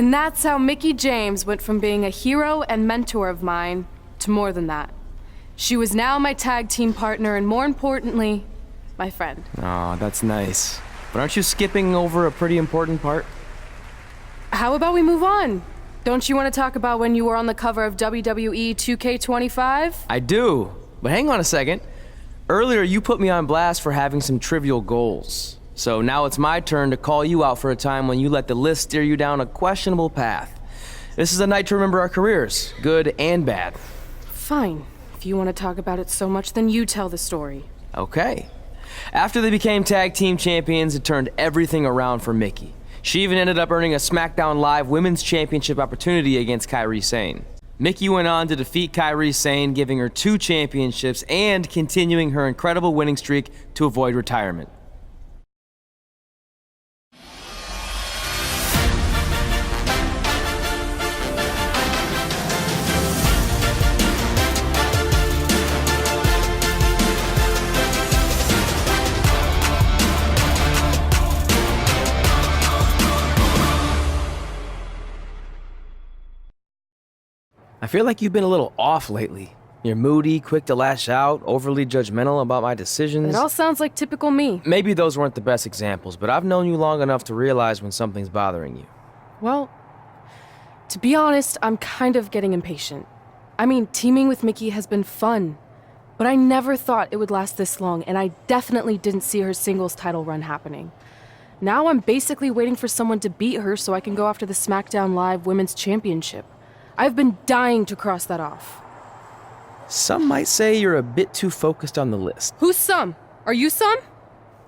And that's how Mickie James went from being a hero and mentor of mine to more than that. She was now my tag team partner and, more importantly, my friend. Aw, that's nice. But aren't you skipping over a pretty important part? How about we move on? Don't you want to talk about when you were on the cover of WWE 2K20? I do, but hang on a second. Earlier, you put me on blast for having some trivial goals. So now it's my turn to call you out for a time when you let the list steer you down a questionable path. This is a night to remember our careers, good and bad. Fine. If you want to talk about it so much, then you tell the story. Okay. After they became tag team champions, it turned everything around for Mickie. She even ended up earning a SmackDown Live Women's Championship opportunity against Kairi Sane. Mickie went on to defeat Kairi Sane, giving her 2 championships and continuing her incredible winning streak to avoid retirement. I feel like you've been a little off lately. You're moody, quick to lash out, overly judgmental about my decisions. It all sounds like typical me. Maybe those weren't the best examples, but I've known you long enough to realize when something's bothering you. Well, to be honest, I'm kind of getting impatient. I mean, teaming with Mickie has been fun, but I never thought it would last this long, and I definitely didn't see her singles title run happening. Now I'm basically waiting for someone to beat her so I can go after the SmackDown Live Women's Championship. I've been dying to cross that off. Some might say you're a bit too focused on the list. Who's some? Are you some?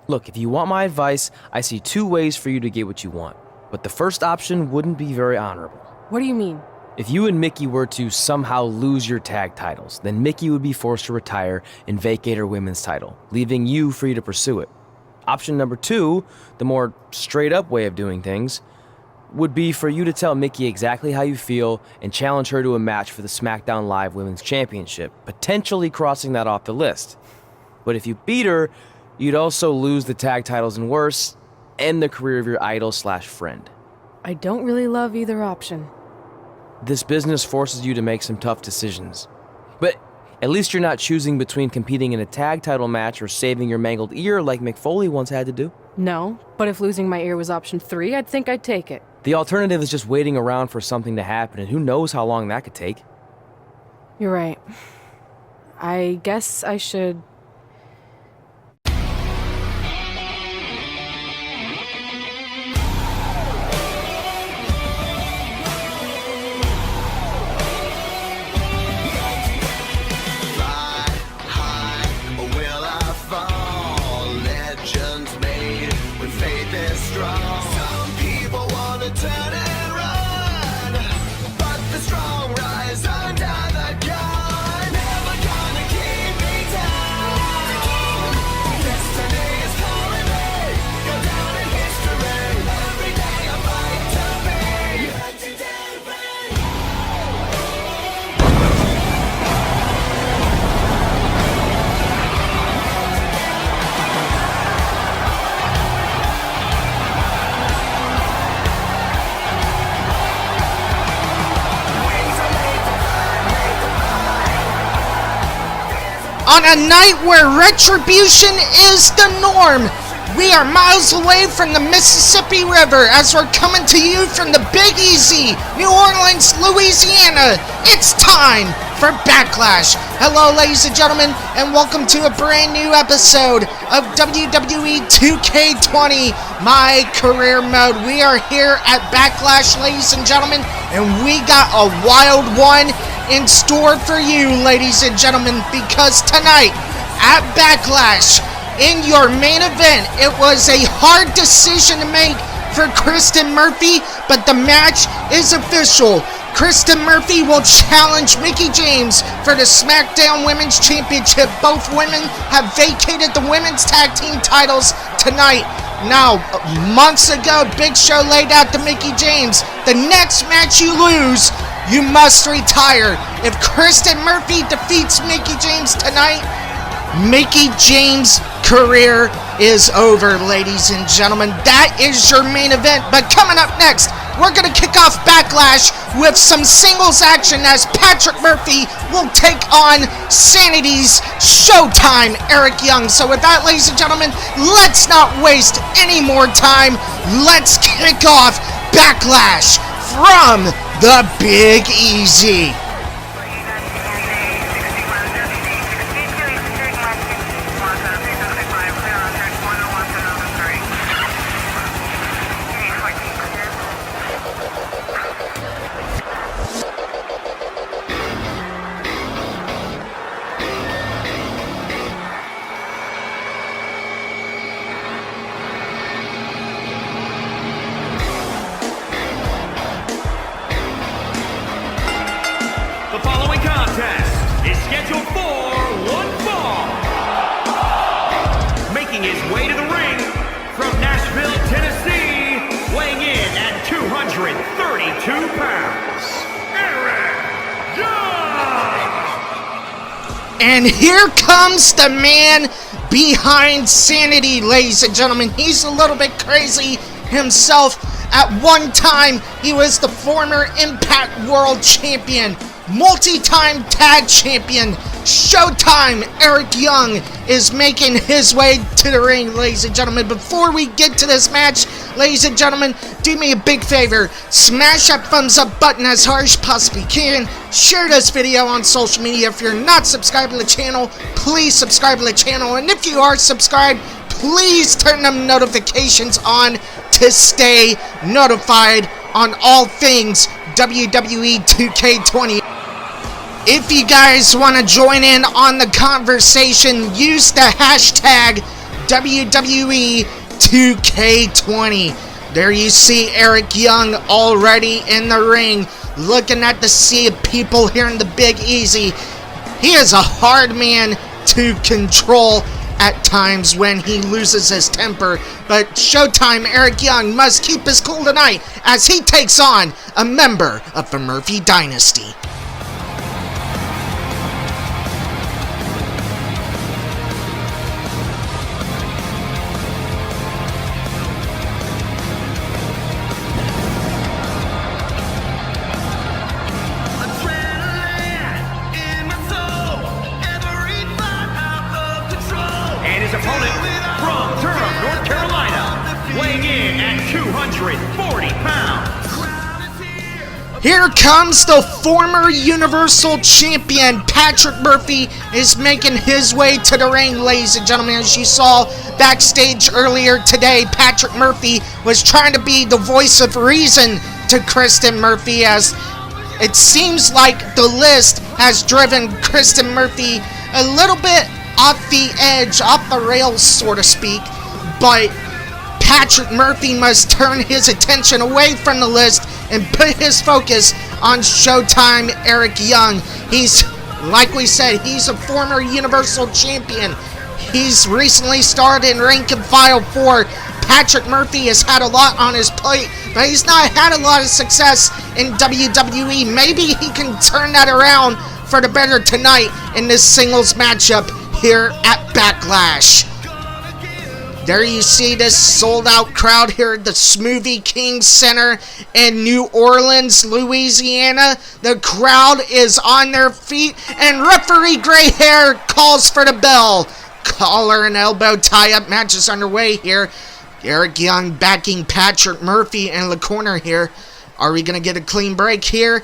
Look, if you want my advice, I see 2 ways for you to get what you want. But the first option wouldn't be very honorable. What do you mean? If you and Mickie were to somehow lose your tag titles, then Mickie would be forced to retire and vacate her women's title, leaving you free to pursue it. Option number 2, the more straight-up way of doing things, would be for you to tell Mickie exactly how you feel and challenge her to a match for the SmackDown Live Women's Championship, potentially crossing that off the list. But if you beat her, you'd also lose the tag titles and worse, end the career of your idol/friend. I don't really love either option. This business forces you to make some tough decisions. But at least you're not choosing between competing in a tag title match or saving your mangled ear like Mick Foley once had to do. No, but if losing my ear was option 3, I'd think I'd take it. The alternative is just waiting around for something to happen, and who knows how long that could take. You're right. I guess I should... On a night where retribution is the norm, we are miles away from the Mississippi River as we're coming to you from the Big Easy, New Orleans, Louisiana. It's time for Backlash. Hello, ladies and gentlemen, and welcome to a brand new episode of WWE 2K20, My Career Mode. We are here at Backlash, ladies and gentlemen, and we got a wild one in store for you, ladies and gentlemen, because tonight at Backlash, in your main event, it was a hard decision to make for Kristen Murphy, but the match is official. Kristen Murphy will challenge Mickie James for the SmackDown Women's Championship. Both women have vacated the women's tag team titles tonight. Now, months ago, Big Show laid out to Mickie James, the next match you lose, you must retire. If Kristen Murphy defeats Mickie James tonight, Mickie James' career is over, ladies and gentlemen. That is your main event. But coming up next, we're going to kick off Backlash with some singles action as Patrick Murphy will take on Sanity's Showtime Eric Young. So with that, ladies and gentlemen, let's not waste any more time. Let's kick off Backlash from the Big Easy. And here comes the man behind Sanity, ladies and gentlemen. He's a little bit crazy himself. At one time, he was the former Impact World Champion, multi-time tag champion. Showtime Eric Young is making his way to the ring, ladies and gentlemen. Before we get to this match, ladies and gentlemen, do me a big favor. Smash that thumbs up button as hard as you possibly can. Share this video on social media. If you're not subscribed to the channel, please subscribe to the channel. And if you are subscribed, please turn them notifications on to stay notified on all things WWE 2K20. If you guys want to join in on the conversation, use the hashtag WWE 2K20. There you see Eric Young already in the ring, looking at the sea of people here in the Big Easy. He is a hard man to control at times when he loses his temper, but Showtime Eric Young must keep his cool tonight as he takes on a member of the Murphy Dynasty. Here comes the former Universal Champion. Patrick Murphy is making his way to the ring, ladies and gentlemen. As you saw backstage earlier today, Patrick Murphy was trying to be the voice of reason to Kristen Murphy, as it seems like the list has driven Kristen Murphy a little bit off the edge, off the rails, so to speak. But Patrick Murphy must turn his attention away from the list and put his focus on Showtime Eric Young. He's, like we said, he's a former Universal Champion. He's recently started in rank and file 4. Patrick Murphy has had a lot on his plate, but he's not had a lot of success in WWE. Maybe he can turn that around for the better tonight in this singles matchup here at Backlash. There you see this sold-out crowd here at the Smoothie King Center in New Orleans, Louisiana. The crowd is on their feet, and referee Gray Hair calls for the bell. Collar and elbow tie-up match is underway here. Eric Young backing Patrick Murphy in the corner here. Are we going to get a clean break here?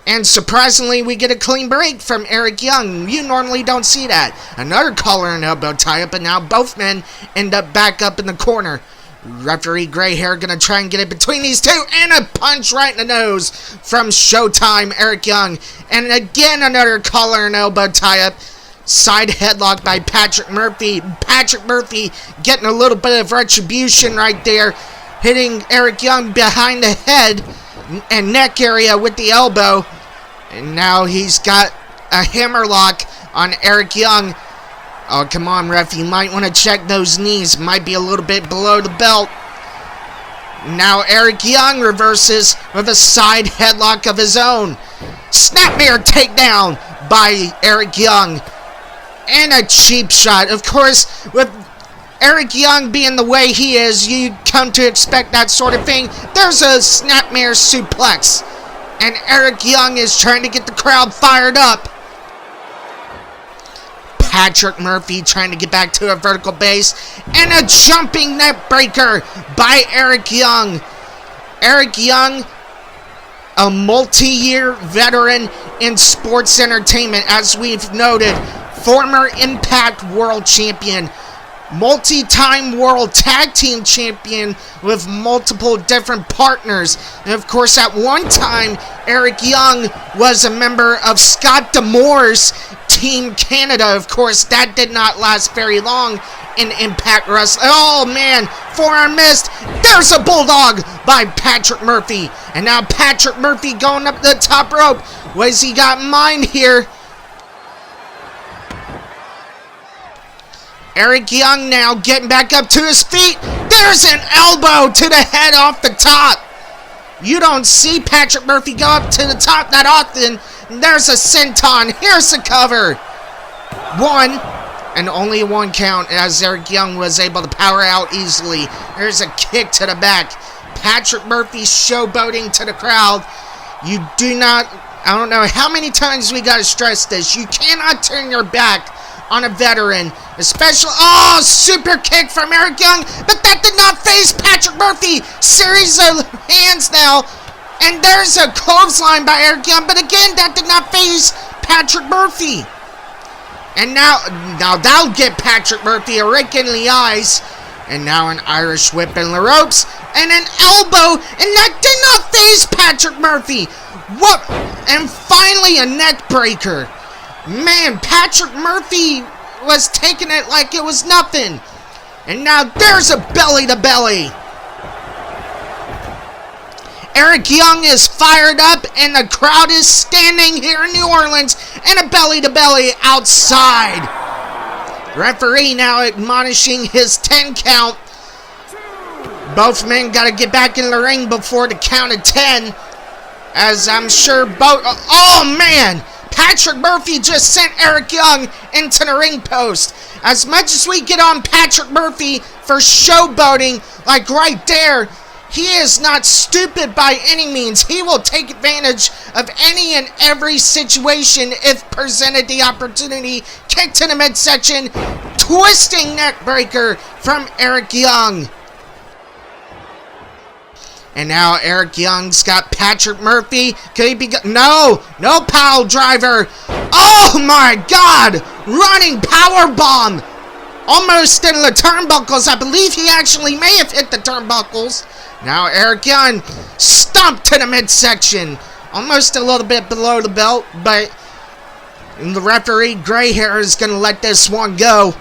And surprisingly, we get a clean break from Eric Young. You normally don't see that. Another collar and elbow tie-up, and now both men end up back up in the corner. Referee Gray Hair gonna try and get it between these two, and a punch right in the nose from Showtime Eric Young. And again, another collar and elbow tie-up. Side headlock by Patrick Murphy. Patrick Murphy getting a little bit of retribution right there, hitting Eric Young behind the head and neck area with the elbow. And now he's got a hammerlock on Eric Young. Oh, come on, ref. You might want to check those knees. Might be a little bit below the belt. Now Eric Young reverses with a side headlock of his own. Snapmare takedown by Eric Young. And a cheap shot. Of course, with Eric Young being the way he is, you come to expect that sort of thing. There's a snapmare suplex. And Eric Young is trying to get the crowd fired up. Patrick Murphy trying to get back to a vertical base. And a jumping neck breaker by Eric Young. Eric Young, a multi-year veteran in sports entertainment, as we've noted. Former Impact World Champion. Multi-time World Tag Team Champion with multiple different partners. And of course, at one time, Eric Young was a member of Scott D'Amore's Team Canada. Of course, that did not last very long in Impact Wrestling. Oh man, forearm missed. There's a bulldog by Patrick Murphy. And now Patrick Murphy going up the top rope. What has he got in mind here? Eric Young now getting back up to his feet. There's an elbow to the head off the top. You don't see Patrick Murphy go up to the top that often. There's a senton. Here's the cover. One, and only one count as Eric Young was able to power out easily. There's a kick to the back. Patrick Murphy showboating to the crowd. You do not, I don't know how many times we got to stress this. You cannot turn your back on a veteran, especially, oh, super kick from Eric Young, but that did not phase Patrick Murphy. Series of hands now, and there's a clothesline by Eric Young, but again, that did not phase Patrick Murphy. And now that'll get Patrick Murphy a rake in the eyes, and now an Irish whip in the ropes, and an elbow, and that did not phase Patrick Murphy. What? And finally a neck breaker. Man, Patrick Murphy was taking it like it was nothing. And now there's a belly-to-belly. Eric Young is fired up, and the crowd is standing here in New Orleans, and a belly-to-belly outside. Referee now admonishing his 10 count. Both men got to get back in the ring before the count of 10. As I'm sure both... Oh, man! Patrick Murphy just sent Eric Young into the ring post. As much as we get on Patrick Murphy for showboating, like right there, he is not stupid by any means. He will take advantage of any and every situation if presented the opportunity. Kick to the midsection, twisting neck breaker from Eric Young. And now Eric Young's got Patrick Murphy. Could he be... No pile driver. Oh my God! Running power bomb. Almost in the turnbuckles. I believe he actually may have hit the turnbuckles. Now Eric Young stumped to the midsection. Almost a little bit below the belt, but the referee Gray Hair is going to let this one go.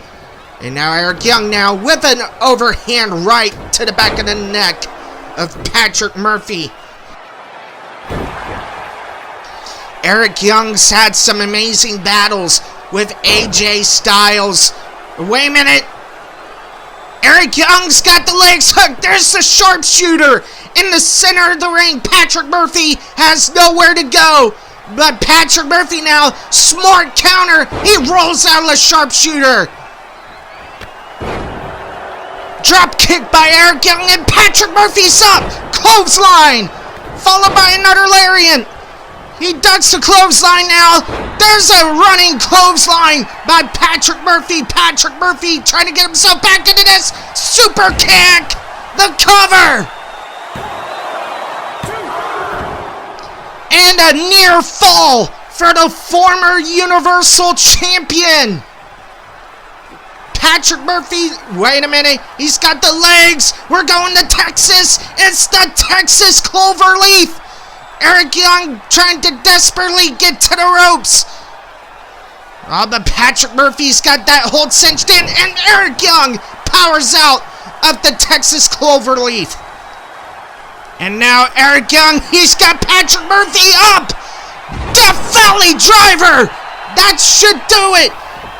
And now Eric Young now with an overhand right to the back of the neck of Patrick Murphy. Eric Young's had some amazing battles with AJ Styles. Wait a minute. Eric Young's got the legs hooked. There's the sharpshooter in the center of the ring. Patrick Murphy has nowhere to go. But Patrick Murphy now, smart counter. He rolls out of the sharpshooter. Drop kick by Eric Young, and Patrick Murphy's up. Clothesline, followed by another lariat. He ducks the clothesline now. There's a running clothesline by Patrick Murphy. Patrick Murphy trying to get himself back into this. Super kick. The cover. And a near fall for the former Universal Champion. Patrick Murphy, wait a minute, he's got the legs. We're going to Texas. It's the Texas Cloverleaf. Eric Young trying to desperately get to the ropes. Oh, but Patrick Murphy's got that hold cinched in, and Eric Young powers out of the Texas Cloverleaf. And now Eric Young, he's got Patrick Murphy up. Death Valley Driver. That should do it.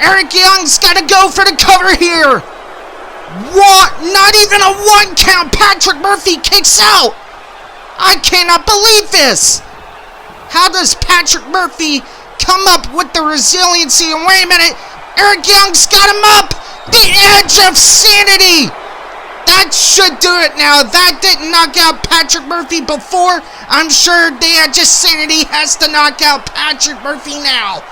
Eric Young's got to go for the cover here. What? Not even a 1 count. Patrick Murphy kicks out. I cannot believe this. How does Patrick Murphy come up with the resiliency? And wait a minute. Eric Young's got him up. The edge of sanity! That should do it now. That didn't knock out Patrick Murphy before. I'm sure the edge of sanity has to knock out Patrick Murphy now.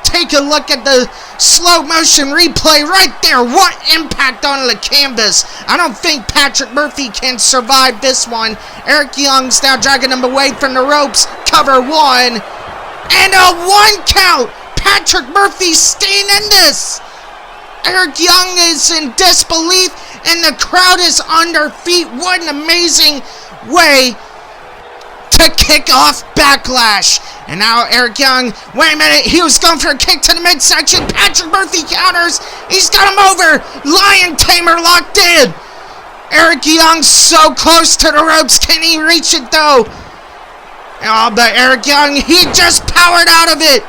Take a look at the slow motion replay right there. What impact on the canvas. I don't think Patrick Murphy can survive this one. Eric Young's now dragging him away from the ropes. Cover one. And a 1 count. Patrick Murphy's staying in this. Eric Young is in disbelief, and the crowd is on their feet. What an amazing way to kick off Backlash. And now Eric Young, wait a minute, he was going for a kick to the midsection. Patrick Murphy counters. He's got him over. Lion Tamer locked in. Eric Young so close to the ropes. Can he reach it though? Oh, but Eric Young, he just powered out of it.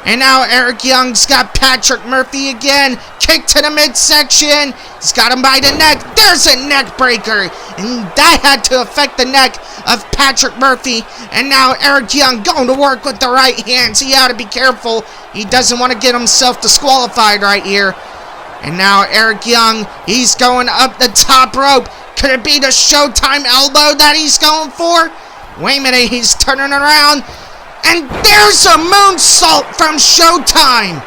And now Eric Young's got Patrick Murphy again. Kick to the midsection. He's got him by the neck. There's a neck breaker. And that had to affect the neck of Patrick Murphy. And now Eric Young going to work with the right hands. He ought to be careful. He doesn't want to get himself disqualified right here. And now Eric Young, he's going up the top rope. Could it be the Showtime elbow that he's going for? Wait a minute, he's turning around. And there's a moonsault from Showtime.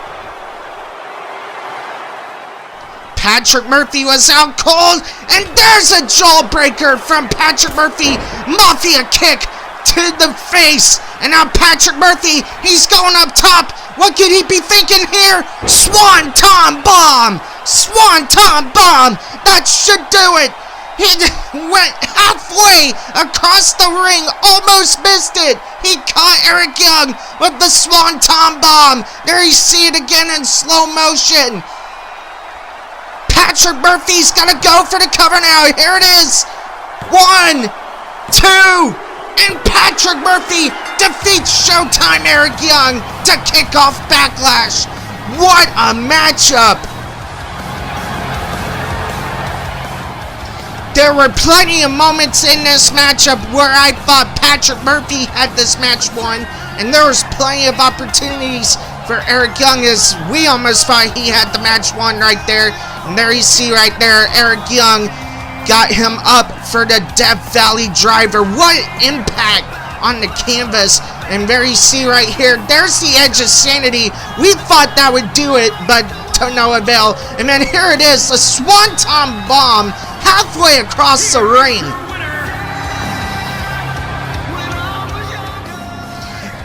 Patrick Murphy was out cold. And there's a jawbreaker from Patrick Murphy. Mafia kick to the face. And now Patrick Murphy, he's going up top. What could he be thinking here? Swanton bomb. Swanton bomb. That should do it. He went halfway across the ring, almost missed it. He caught Eric Young with the Swanton bomb. There you see it again in slow motion. Patrick Murphy's gonna go for the cover now. Here it is. 1, 2, and Patrick Murphy defeats Showtime Eric Young to kick off Backlash. What a matchup. There were plenty of moments in this matchup where I thought Patrick Murphy had this match won, and there was plenty of opportunities for Eric Young as we almost thought he had the match won right there. And there you see right there, Eric Young got him up for the Death Valley Driver. What impact on the canvas. And there you see right here, there's the edge of sanity. We thought that would do it, but to no avail. And then here it is, a Swanton bomb halfway across the ring.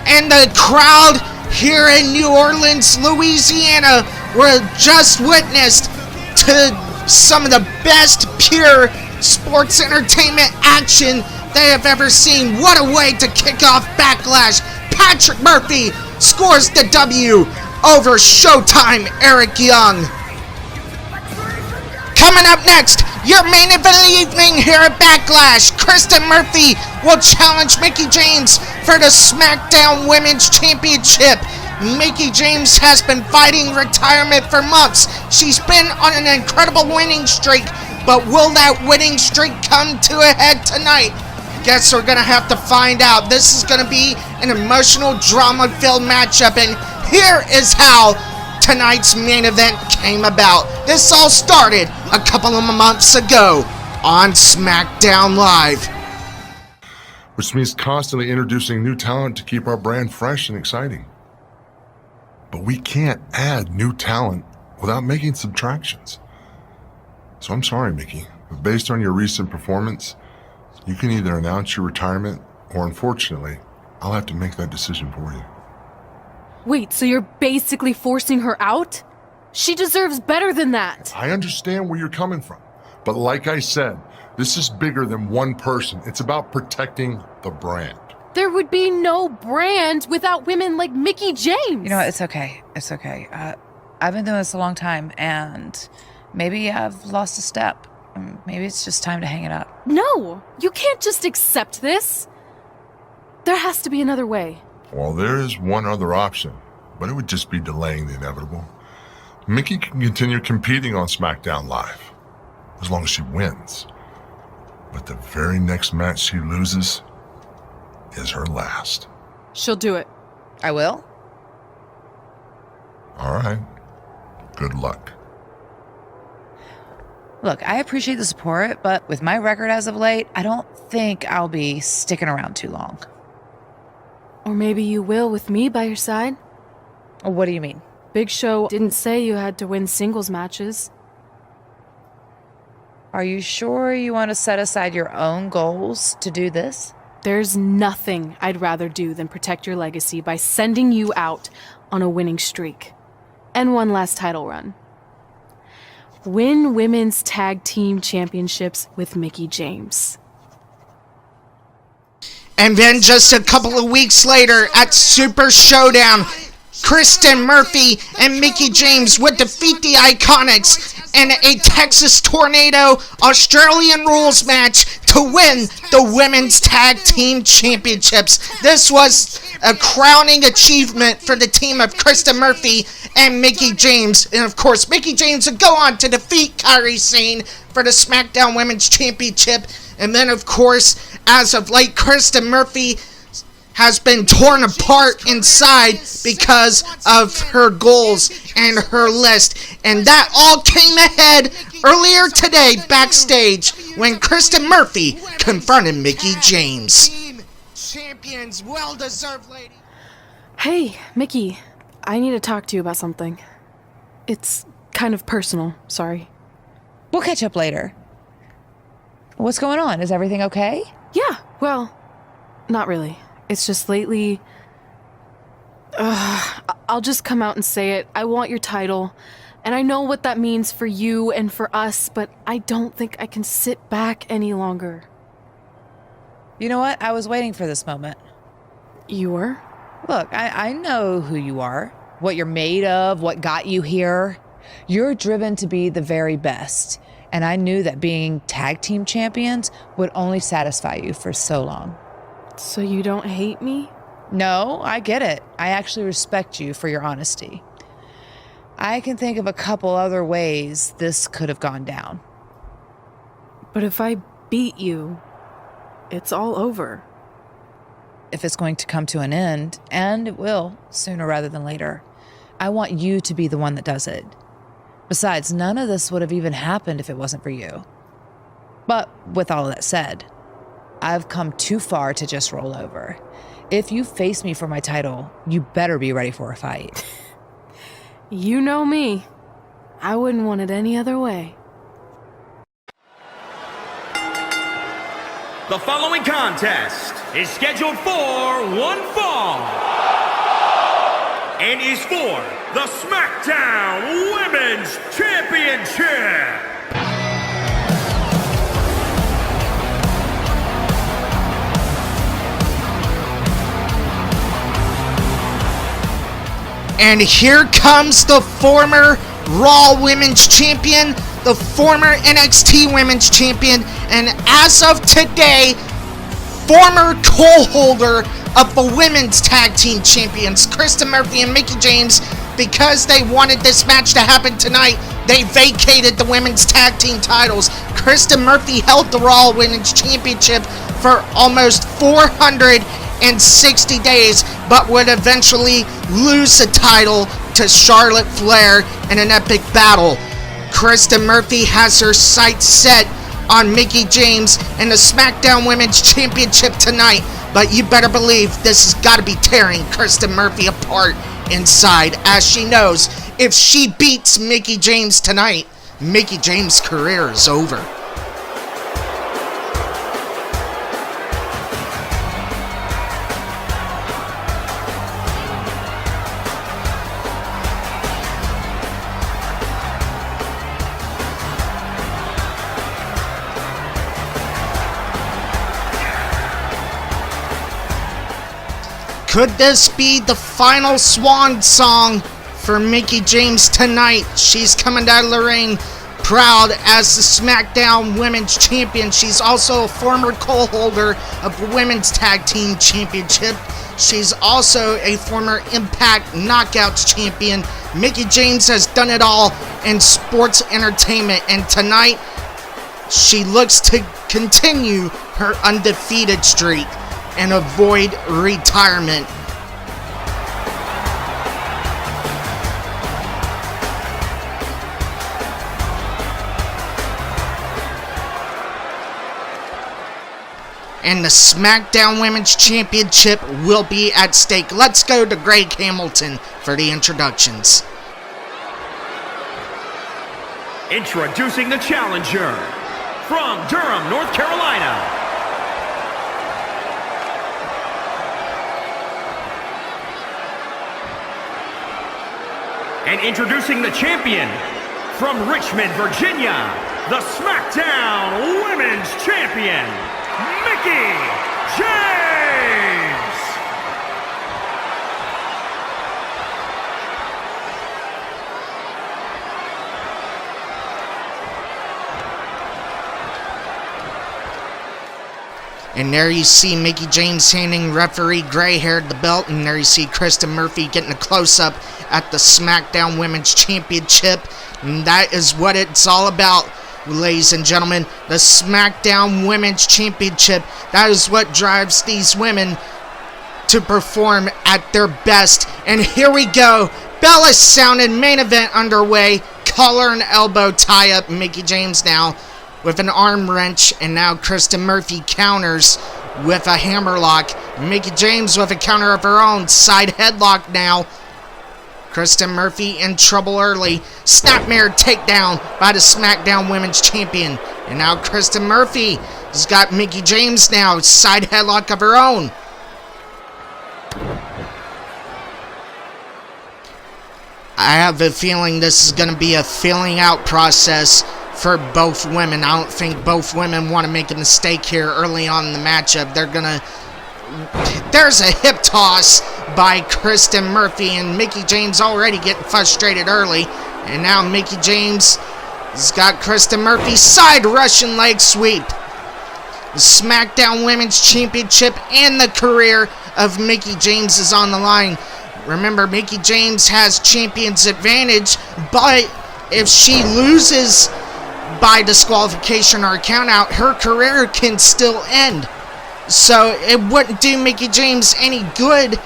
And the crowd here in New Orleans, Louisiana, were just witnessed to some of the best pure sports entertainment action they have ever seen. What a way to kick off Backlash. Patrick Murphy scores the W over Showtime Eric Young. Coming up next, your main event of the evening here at Backlash. Kristen Murphy will challenge Mickie James for the SmackDown Women's Championship. Mickie James has been fighting retirement for months. She's been on an incredible winning streak, but will that winning streak come to a head tonight? Guess we're gonna have to find out. This is gonna be an emotional, drama-filled matchup, and here is how tonight's main event came about. This all started a couple of months ago on SmackDown Live. Which means constantly introducing new talent to keep our brand fresh and exciting. But we can't add new talent without making subtractions. So I'm sorry, Mickie, but based on your recent performance, you can either announce your retirement or, unfortunately, I'll have to make that decision for you. Wait, so you're basically forcing her out? She deserves better than that. I understand where you're coming from, but like I said, this is bigger than one person. It's about protecting the brand. There would be no brand without women like Mickie James. You know what? It's okay. It's okay. I've been doing this a long time, and maybe I've lost a step. Maybe it's just time to hang it up. No, you can't just accept this. There has to be another way. Well, there is one other option, but it would just be delaying the inevitable. Mickie can continue competing on SmackDown Live, as long as she wins. But the very next match she loses is her last. She'll do it. I will? All right. Good luck. Look, I appreciate the support, but with my record as of late, I don't think I'll be sticking around too long. Or maybe you will with me by your side. What do you mean? Big Show didn't say you had to win singles matches. Are you sure you want to set aside your own goals to do this? There's nothing I'd rather do than protect your legacy by sending you out on a winning streak. And one last title run. Win women's tag team championships with Mickie James. And then just a couple of weeks later at Super Showdown, Kristen, Murphy, and Mickie James would defeat the Iconics in a Texas Tornado Australian Rules match to win the Women's Tag Team Championships. This was a crowning achievement for the team of Kristen Murphy and Mickie James. And of course, Mickie James would go on to defeat Kairi Sane for the SmackDown Women's Championship. And then, of course, as of late, Kristen Murphy has been torn apart inside because of her goals and her list. And that all came ahead earlier today backstage when Kristen Murphy confronted Mickie James. Champions, well-deserved lady. Hey, Mickie, I need to talk to you about something. It's kind of personal, sorry. We'll catch up later. What's going on? Is everything okay? Yeah, well, not really. It's just lately... I'll just come out and say it. I want your title. And I know what that means for you and for us, but I don't think I can sit back any longer. You know what? I was waiting for this moment. You were? Look, I know who you are, what you're made of, what got you here. You're driven to be the very best. And I knew that being tag team champions would only satisfy you for so long. So you don't hate me? No, I get it. I actually respect you for your honesty. I can think of a couple other ways this could have gone down. But if I beat you, it's all over. If it's going to come to an end, and it will, sooner rather than later, I want you to be the one that does it. Besides, none of this would have even happened if it wasn't for you. But with all of that said, I've come too far to just roll over. If you face me for my title, you better be ready for a fight. You know me. I wouldn't want it any other way. The following contest is scheduled for one fall and is for the SmackDown Women's Championship. And here comes the former Raw Women's Champion, the former NXT Women's Champion, and as of today, former co-holder of the Women's Tag Team Champions, Kristen Murphy and Mickie James. Because they wanted this match to happen tonight, they vacated the Women's Tag Team titles. Kristen Murphy held the Raw Women's Championship for almost 460 days, but would eventually lose the title to Charlotte Flair in an epic battle. Kristen Murphy has her sights set on Mickie James and the SmackDown Women's Championship tonight, but you better believe this has got to be tearing Kristen Murphy apart inside, as she knows if she beats Mickie James tonight, Mickie James' career is over. Could this be the final swan song for Mickie James tonight? She's coming out of the ring proud as the SmackDown Women's Champion. She's also a former co-holder of the Women's Tag Team Championship. She's also a former Impact Knockouts champion. Mickie James has done it all in sports entertainment, and tonight she looks to continue her undefeated streak and avoid retirement. and the SmackDown Women's Championship will be at stake. Let's go to Greg Hamilton for the introductions. Introducing the challenger from Durham, North Carolina. And introducing the champion from Richmond, Virginia, the SmackDown Women's Champion, Mickie James! And there you see Mickie James handing referee gray-haired the belt, and there you see Kristen Murphy getting a close-up at the SmackDown Women's Championship. And that is what it's all about, ladies and gentlemen. The SmackDown Women's Championship. That is what drives these women to perform at their best. And here we go. Bell is sounded, main event underway. Collar and elbow tie-up. Mickie James now with an arm wrench, and now Kristen Murphy counters with a hammerlock. Mickie James with a counter of her own. Side headlock now. Kristen Murphy in trouble early. Snapmare takedown by the SmackDown Women's Champion. And now Kristen Murphy has got Mickie James now. Side headlock of her own. I have a feeling this is going to be a feeling out process for both women. I don't think both women want to make a mistake here early on in the matchup. There's a hip toss by Kristen Murphy, and Mickie James already getting frustrated early. And now Mickie James has got Kristen Murphy side Russian leg sweep. The SmackDown Women's Championship and the career of Mickie James is on the line. Remember, Mickie James has champion's advantage, but if she loses by disqualification or count out, her career can still end. So it wouldn't do Mickie James any good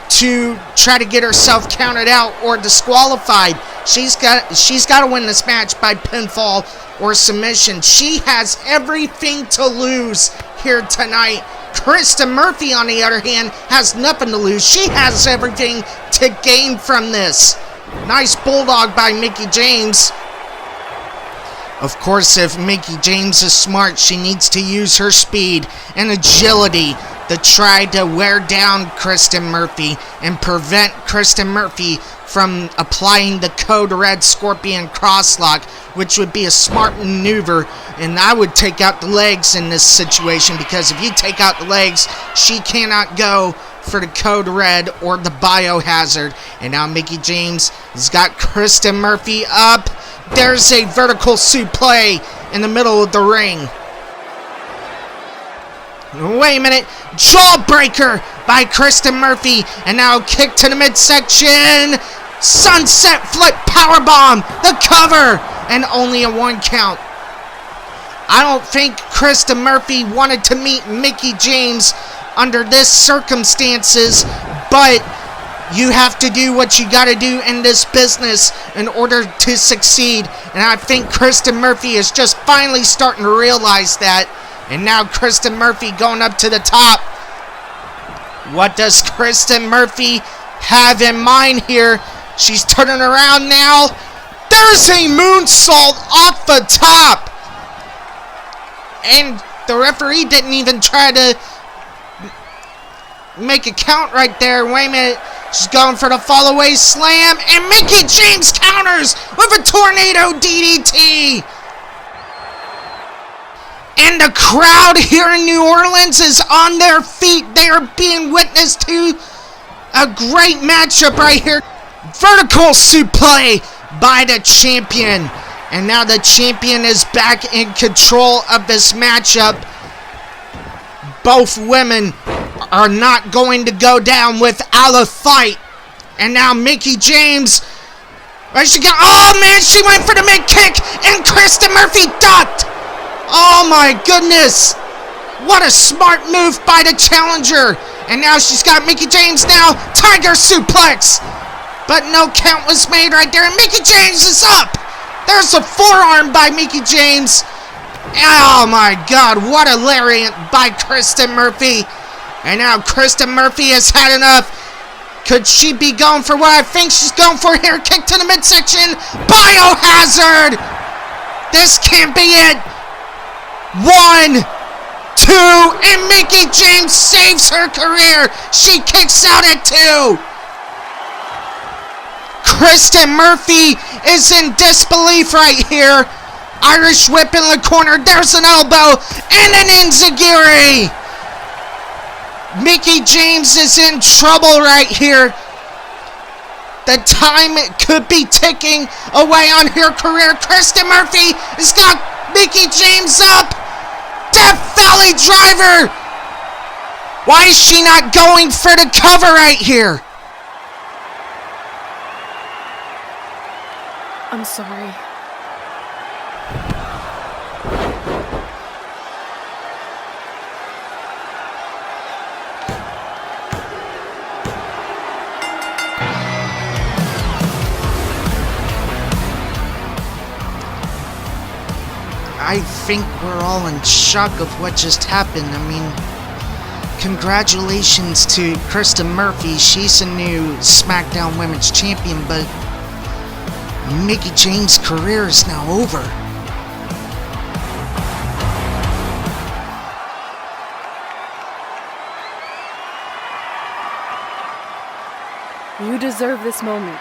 to try to get herself counted out or disqualified. She's got to win this match by pinfall or submission. She has everything to lose here tonight. Kristen Murphy, on the other hand, has nothing to lose. She has everything to gain from this. Nice bulldog by Mickie James. Of course, if Mickie James is smart, she needs to use her speed and agility to try to wear down Kristen Murphy and prevent Kristen Murphy from applying the Code Red Scorpion Crosslock, which would be a smart maneuver. And I would take out the legs in this situation, because if you take out the legs, she cannot go for the Code Red or the Biohazard. And now Mickie James has got Kristen Murphy up. There's a vertical suplex in the middle of the ring. Wait a minute. Jawbreaker by Kristen Murphy. And now kick to the midsection. Sunset flip powerbomb. The cover. And only a 1 count. I don't think Kristen Murphy wanted to meet Mickie James under this circumstances, but you have to do what you got to do in this business in order to succeed. And I think Kristen Murphy is just finally starting to realize that. And now Kristen Murphy going up to the top. What does Kristen Murphy have in mind here? She's turning around now. There's a moonsault off the top. And the referee didn't even try to make a count right there. Wait a minute. She's going for the fall-away slam, and Mickie James counters with a tornado DDT. And the crowd here in New Orleans is on their feet. They are being witness to a great matchup right here. Vertical suplex by the champion. And now the champion is back in control of this matchup. Both women are not going to go down without a fight. And now Mickie James, where she go? Oh man, she went for the mid kick, and Kristen Murphy ducked. Oh my goodness, what a smart move by the challenger. And now she's got Mickie James now, tiger suplex, but no count was made right there, and Mickie James is up. There's a forearm by Mickie James. Oh my God, what a lariat by Kristen Murphy. And now Kristen Murphy has had enough. Could she be going for what I think she's going for here? Kick to the midsection. Biohazard. This can't be it. 1, 2, and Mickie James saves her career. She kicks out at 2. Kristen Murphy is in disbelief right here. Irish whip in the corner. There's an elbow and an enziguri. Mickie James is in trouble right here. The time could be ticking away on her career. Kristen Murphy has got Mickie James up. Death Valley Driver. Why is she not going for the cover right here? I'm sorry. I think we're all in shock of what just happened. I mean, congratulations to Kristen Murphy. She's the new SmackDown Women's Champion, but Mickie James' career is now over. You deserve this moment.